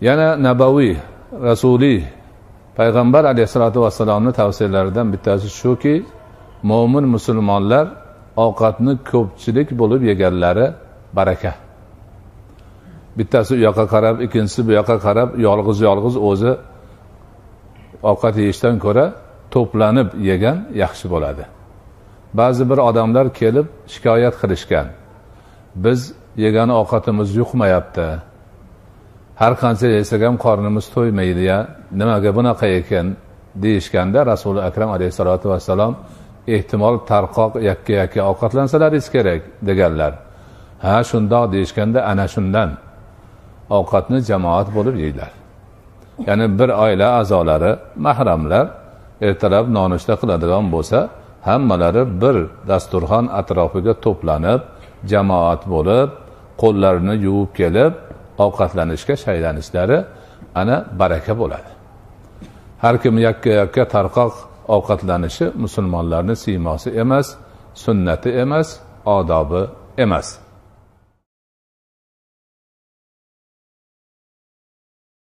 Yana nabaviy, rasuliy payg'ambar alayhisolatu vassalomning tavsiyalaridan bittasi shuki, mo'min musulmonlar ovqatni ko'pchilik bo'lib yeganlari baraka. Bittasi u yoqqa qarab, ikkinchisi bu yoqqa qarab, yolg'iz o'zi ovqat yeyishdan ko'ra to'planib yegan yaxshi bo'ladi. Ba'zi bir odamlar kelib shikoyat qilishgan. Biz yegan ovqatimiz yuqmayapti. Har qancha yesak ham qornimiz to'ymaydi-ya. Nimaga bunaqa ekan deyishganda Rasul akram alayhisolatu vassalom ehtimol tarqoq yakka ovqatlансalaringiz kerak deganlar. Ha, shundoq deyishganda ana shundan ovqatni jamoat bo'lib yeydilar. Ya'ni bir oila a'zolari, mahramlar ertalab nonushta qiladigan bo'lsa, hammalari bir dasturxon atrofiga to'planib, jamoat bo'lib, qo'llarini yuvib kelib, ovqatlanishga shaylanishlari ana baraka bo'ladi. Har kim yakka tarqoq ovqatlanishi musulmonlarning siymosi emas, sunnati emas, odobi emas.